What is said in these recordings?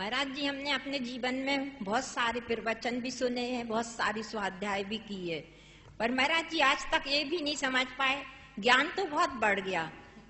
महाराज जी, हमने अपने जीवन में बहुत सारे प्रवचन भी सुने हैं, बहुत सारी स्वाध्याय भी की है, पर महाराज जी आज तक ये भी नहीं समझ पाए। ज्ञान तो बहुत बढ़ गया,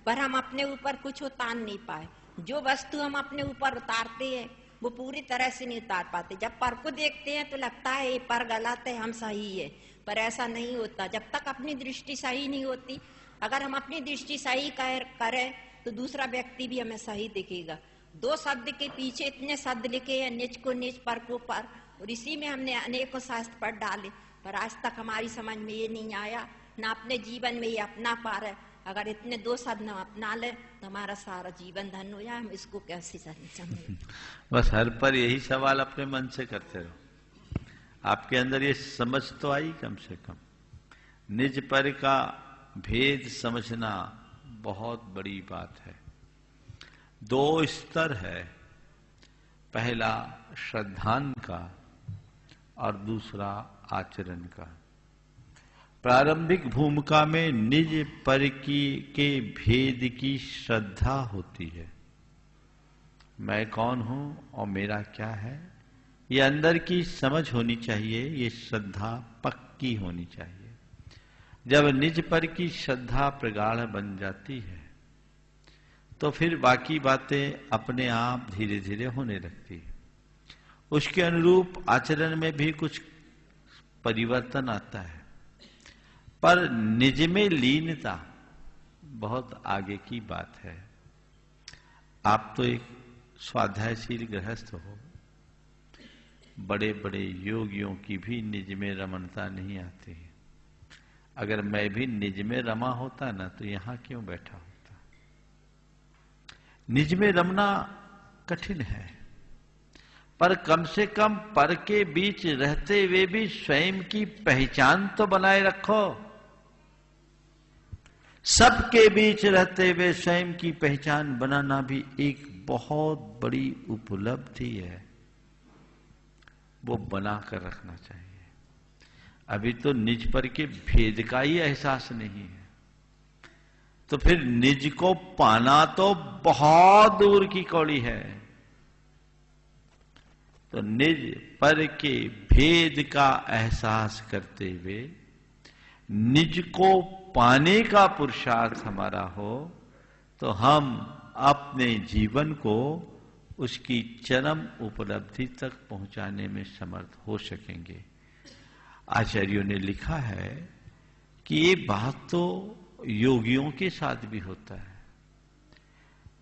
पर हम अपने ऊपर कुछ उतार नहीं पाए। जो वस्तु हम अपने ऊपर उतारते हैं वो पूरी तरह से नहीं उतार पाते। जब पर को देखते हैं तो लगता है ये पर गलत है, हम सही है, पर ऐसा नहीं होता जब तक अपनी दृष्टि सही नहीं होती। अगर हम अपनी दृष्टि सही करें तो दूसरा व्यक्ति भी हमें सही दिखेगा। दो शब्द के पीछे इतने शब्द लिखे हैं, निज को निज, पर को पर, और इसी में हमने अनेकों शास्त्र पढ़ डाले, पर आज तक हमारी समझ में ये नहीं आया, ना अपने जीवन में ये अपना पा रहे। अगर इतने दो शब्द हम अपना ले तो हमारा सारा जीवन धन्य हो जाए। हम इसको कैसे समझें? बस हर पर यही सवाल अपने मन से करते रहो। आपके अंदर ये समझ तो आई कम से कम। निज पर का भेद समझना बहुत बड़ी बात है। दो स्तर है, पहला श्रद्धान का और दूसरा आचरण का। प्रारंभिक भूमिका में निज पर के भेद की श्रद्धा होती है। मैं कौन हूं और मेरा क्या है, ये अंदर की समझ होनी चाहिए, ये श्रद्धा पक्की होनी चाहिए। जब निज पर की श्रद्धा प्रगाढ़ बन जाती है तो फिर बाकी बातें अपने आप धीरे धीरे होने लगती है। उसके अनुरूप आचरण में भी कुछ परिवर्तन आता है, पर निज में लीनता बहुत आगे की बात है। आप तो एक स्वाध्यायशील गृहस्थ हो, बड़े बड़े योगियों की भी निज में रमणता नहीं आती। अगर मैं भी निज में रमा होता ना तो यहां क्यों बैठा होता। निज में रमना कठिन है, पर कम से कम पर के बीच रहते हुए भी स्वयं की पहचान तो बनाए रखो। सबके बीच रहते हुए स्वयं की पहचान बनाना भी एक बहुत बड़ी उपलब्धि है, वो बनाकर रखना चाहिए। अभी तो निज पर के भेद का ही एहसास नहीं है, तो फिर निज को पाना तो बहुत दूर की कौड़ी है। तो निज पर के भेद का एहसास करते हुए निज को पाने का पुरुषार्थ हमारा हो तो हम अपने जीवन को उसकी चरम उपलब्धि तक पहुंचाने में समर्थ हो सकेंगे। आचार्यों ने लिखा है कि ये बात तो योगियों के साथ भी होता है।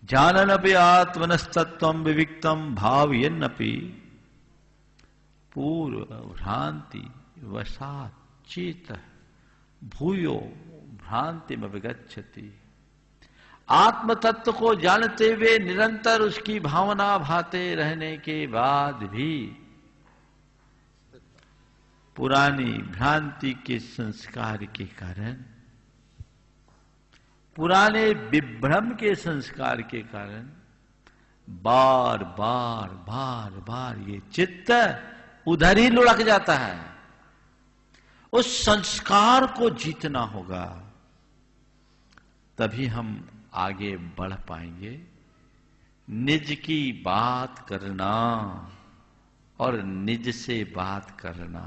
जाननपि आत्मनस्तत्वं विविक्तम भावयन्नपि पूर्व भ्रांति वसात चेत भूयो भ्रांति में विगच्छति। आत्म तत्व को जानते हुए निरंतर उसकी भावना भाते रहने के बाद भी पुरानी भ्रांति के संस्कार के कारण, पुराने विभ्रम के संस्कार के कारण बार बार बार बार ये चित्त उधर ही लुढ़क जाता है। उस संस्कार को जीतना होगा, तभी हम आगे बढ़ पाएंगे। निज की बात करना और निज से बात करना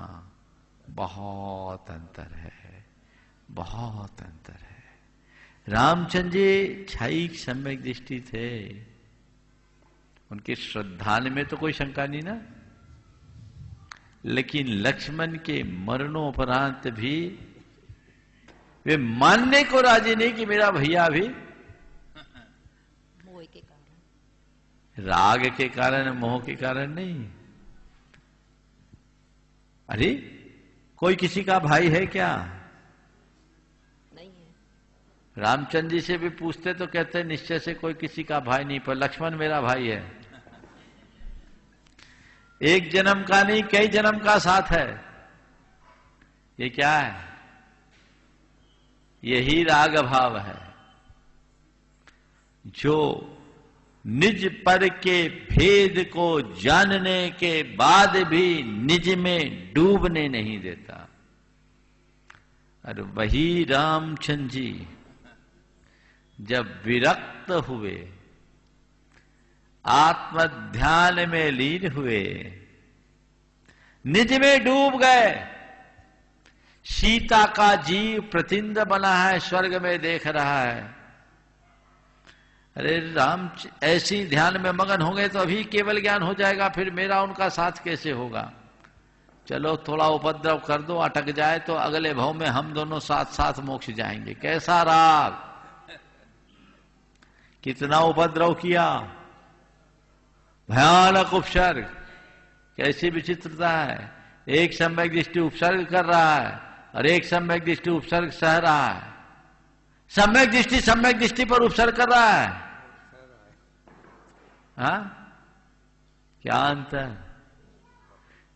बहुत अंतर है, बहुत अंतर है। रामचंद्र जी क्षयिक सम्यक दृष्टि थे, उनके श्रद्धान में तो कोई शंका नहीं ना, लेकिन लक्ष्मण के मरणोपरांत भी वे मानने को राजी नहीं कि मेरा भैया भी मोह के कारण, राग के कारण, मोह के कारण नहीं। अरे कोई किसी का भाई है क्या? नहीं है। रामचंद्र जी से भी पूछते तो कहते निश्चय से कोई किसी का भाई नहीं, पर लक्ष्मण मेरा भाई है। एक जन्म का नहीं, कई जन्म का साथ है। ये क्या है? यही राग भाव है जो निज पर के भेद को जानने के बाद भी निज में डूबने नहीं देता। और वही रामचंद्र जी जब विरक्त हुए, आत्म ध्यान में लीन हुए, निज में डूब गए। सीता का जीव प्रतिंद बना है, स्वर्ग में देख रहा है। अरे राम, ऐसी ध्यान में मगन होंगे तो अभी केवल ज्ञान हो जाएगा, फिर मेरा उनका साथ कैसे होगा? चलो थोड़ा उपद्रव कर दो, अटक जाए तो अगले भाव में हम दोनों साथ साथ मोक्ष जाएंगे। कैसा राग, कितना उपद्रव किया, भयानक उपसर्ग, कैसी विचित्रता है। एक सम्यक दृष्टि उपसर्ग कर रहा है और एक सम्यक दृष्टि उपसर्ग सह रहा है। सम्यक दृष्टि पर उपसर्ग कर रहा है। हाँ, क्या अंतर।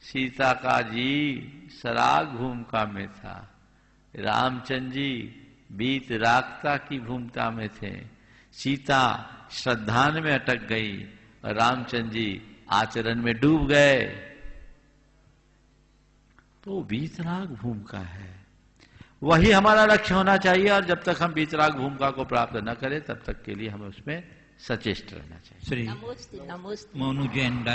सीता का जी सराग भूमिका में था, रामचंद्र जी बीत रागता की भूमिका में थे। सीता श्रद्धान में अटक गई और रामचंद्र जी आचरण में डूब गए। तो बीतराग भूमिका है, वही हमारा लक्ष्य होना चाहिए। और जब तक हम बीतराग भूमिका को प्राप्त न करें तब तक के लिए हमें उसमें सचेष्ट रहना चाहिए। नमोस्तु नमोस्तु। मोनू जैन